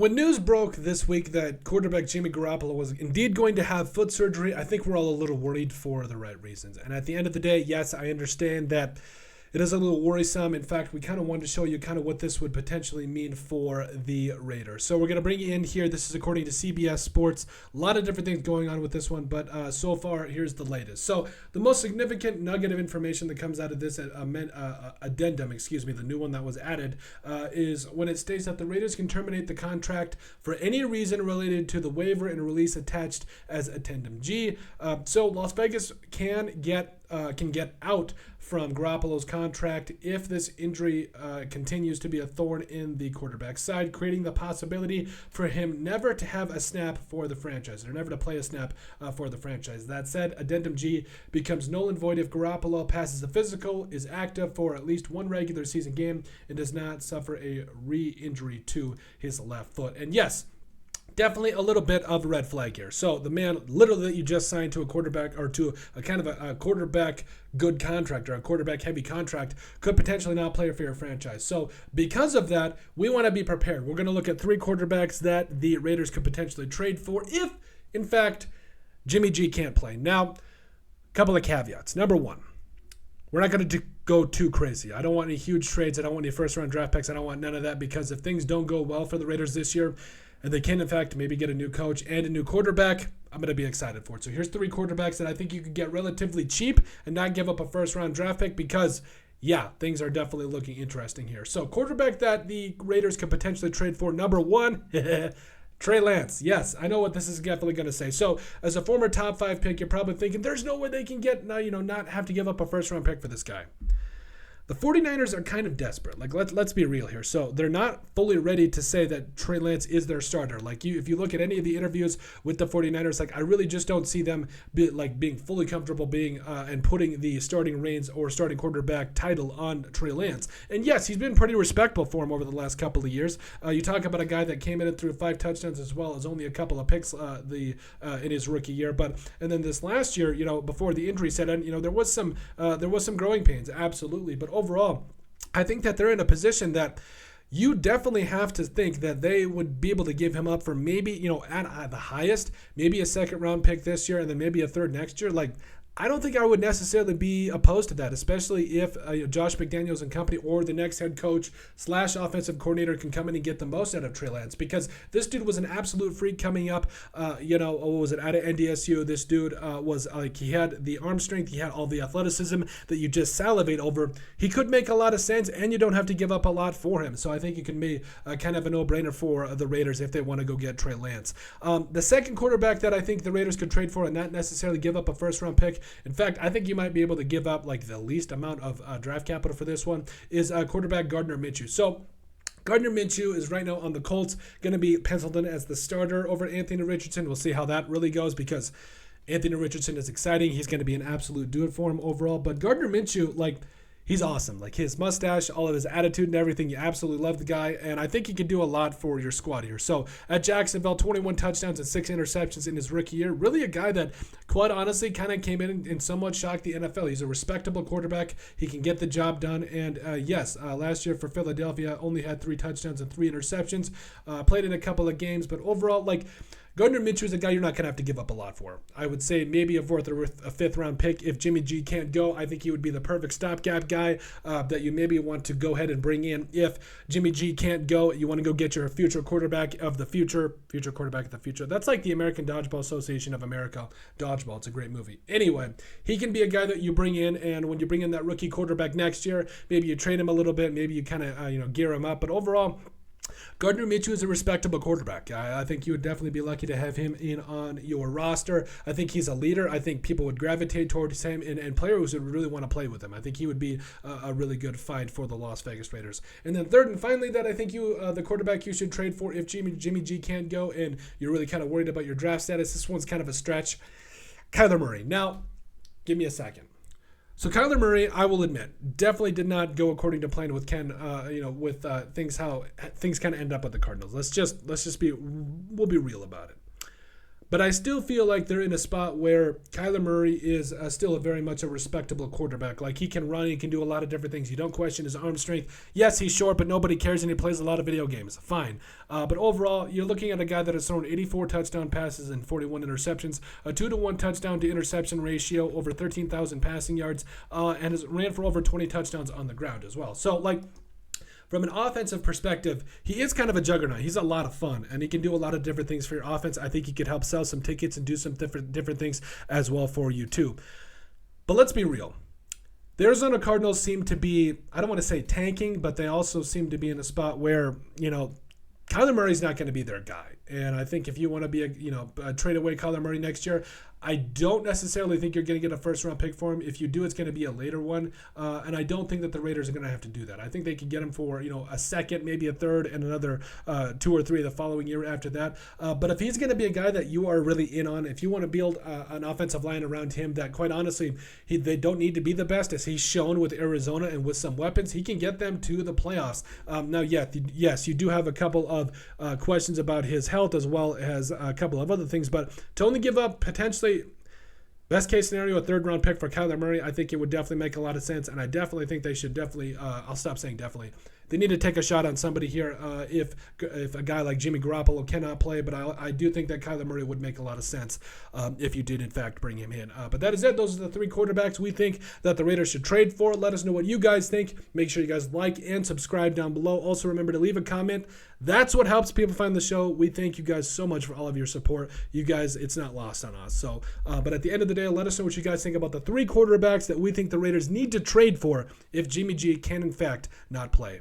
When news broke this week that quarterback Jimmy Garoppolo was indeed going to have foot surgery, I think we're all a little worried for the right reasons. And at the end of the day, yes, I understand that it is a little worrisome. In fact, we kind of wanted to show you kind of what this would potentially mean for the Raiders. So we're going to bring you in here. This is according to CBS Sports. A lot of different things going on with this one, but so far, here's the latest. So the most significant nugget of information that comes out of this addendum, the new one that was added, is when it states that the Raiders can terminate the contract for any reason related to the waiver and release attached as addendum G. So Las Vegas can get out from Garoppolo's contract if this injury continues to be a thorn in the quarterback's side, creating the possibility for him never to have a snap for the franchise, or never to play a snap for the franchise. That said, addendum G becomes null and void if Garoppolo passes the physical, is active for at least one regular season game, and does not suffer a re-injury to his left foot. And yes, definitely a little bit of a red flag here. So the man literally that you just signed to a quarterback, or to a kind of a quarterback good contract, or a quarterback heavy contract, could potentially not play for your franchise. So because of that, we want to be prepared. We're going to look at 3 quarterbacks that the Raiders could potentially trade for if, in fact, Jimmy G can't play. Now, a couple of caveats. Number one, we're not going to go too crazy. I don't want any huge trades. I don't want any first-round draft picks. I don't want none of that, because if things don't go well for the Raiders this year, and they can, in fact, maybe get a new coach and a new quarterback, I'm going to be excited for it. So here's 3 quarterbacks that I think you could get relatively cheap and not give up a first-round draft pick, because, yeah, things are definitely looking interesting here. So quarterback that the Raiders could potentially trade for, number 1, Trey Lance. Yes, I know what this is definitely going to say. So as a former top 5 pick, you're probably thinking there's no way they can get, not have to give up a first-round pick for this guy. The 49ers are kind of desperate. Like, let's be real here. So they're not fully ready to say that Trey Lance is their starter. Like, if you look at any of the interviews with the 49ers, like, I really just don't see them being fully comfortable being and putting the starting reins or starting quarterback title on Trey Lance. And yes, he's been pretty respectable for him over the last couple of years. You talk about a guy that came in and threw 5 touchdowns as well as only a couple of picks in his rookie year. And then this last year, before the injury set in, there was some growing pains, absolutely. But overall, I think that they're in a position that you definitely have to think that they would be able to give him up for maybe, at the highest, maybe a second-round pick this year and then maybe a third next year. Like, I don't think I would necessarily be opposed to that, especially if Josh McDaniels and company, or the next head coach / offensive coordinator, can come in and get the most out of Trey Lance, because this dude was an absolute freak coming up. Out of NDSU? This dude was he had the arm strength, he had all the athleticism that you just salivate over. He could make a lot of sense, and you don't have to give up a lot for him. So I think it can be kind of a no-brainer for the Raiders if they want to go get Trey Lance. The second quarterback that I think the Raiders could trade for and not necessarily give up a first-round pick, in fact, I think you might be able to give up the least amount of draft capital for this one, is quarterback Gardner Minshew. So Gardner Minshew is right now on the Colts, going to be penciled in as the starter over Anthony Richardson. We'll see how that really goes, because Anthony Richardson is exciting. He's going to be an absolute dude for him overall. But Gardner Minshew, he's awesome. Like, his mustache, all of his attitude and everything, you absolutely love the guy, and I think he could do a lot for your squad here. So at Jacksonville, 21 touchdowns and 6 interceptions in his rookie year. Really a guy that, quite honestly, kind of came in and somewhat shocked the NFL. He's a respectable quarterback. He can get the job done. And last year for Philadelphia, only had 3 touchdowns and 3 interceptions. Played in a couple of games, but overall, Gardner Minshew is a guy you're not going to have to give up a lot for. I would say maybe a 4th or a 5th round pick. If Jimmy G can't go, I think he would be the perfect stopgap guy that you maybe want to go ahead and bring in. If Jimmy G can't go, you want to go get your future quarterback of the future quarterback of the future. That's like the American Dodgeball Association of America. Dodgeball, it's a great movie. Anyway, he can be a guy that you bring in, and when you bring in that rookie quarterback next year, maybe you train him a little bit, maybe you kind of gear him up. But overall, Gardner Minshew is a respectable quarterback. I think you would definitely be lucky to have him in on your roster. I think he's a leader. I think people would gravitate towards him, and players would really want to play with him. I think he would be a really good find for the Las Vegas Raiders. And then third and finally, that I think the quarterback you should trade for if Jimmy G can't go and you're really kind of worried about your draft status. This one's kind of a stretch. Kyler Murray. Now, give me a second. So Kyler Murray, I will admit, definitely did not go according to plan with Ken. How things kind of end up with the Cardinals. We'll be real about it. But I still feel like they're in a spot where Kyler Murray is still very much a respectable quarterback. Like, he can run, he can do a lot of different things. You don't question his arm strength. Yes, he's short, but nobody cares, and he plays a lot of video games. Fine. But overall, you're looking at a guy that has thrown 84 touchdown passes and 41 interceptions, a 2-to-1 touchdown to interception ratio, over 13,000 passing yards, and has ran for over 20 touchdowns on the ground as well. So, like, from an offensive perspective, he is kind of a juggernaut. He's a lot of fun, and he can do a lot of different things for your offense. I think he could help sell some tickets and do some different things as well for you too. But let's be real. The Arizona Cardinals seem to be, I don't want to say tanking, but they also seem to be in a spot where, Kyler Murray's not going to be their guy. And I think if you want to be trade away Kyler Murray next year, I don't necessarily think you're going to get a first-round pick for him. If you do, it's going to be a later one, and I don't think that the Raiders are going to have to do that. I think they could get him for a second, maybe a third, and another 2 or 3 the following year after that. But if he's going to be a guy that you are really in on, if you want to build an offensive line around him that, quite honestly, they don't need to be the best, as he's shown with Arizona and with some weapons, he can get them to the playoffs. Now, yes, you do have a couple of questions about his health as well as a couple of other things, but to only give up potentially best case scenario, a 3rd-round pick for Kyler Murray, I think it would definitely make a lot of sense, and I definitely think they should I'll stop saying definitely. They need to take a shot on somebody here if a guy like Jimmy Garoppolo cannot play, but I do think that Kyler Murray would make a lot of sense if you did, in fact, bring him in. But that is it. Those are the 3 quarterbacks we think that the Raiders should trade for. Let us know what you guys think. Make sure you guys like and subscribe down below. Also, remember to leave a comment. That's what helps people find the show. We thank you guys so much for all of your support. You guys, it's not lost on us. So, but at the end of the day, let us know what you guys think about the 3 quarterbacks that we think the Raiders need to trade for if Jimmy G can, in fact, not play.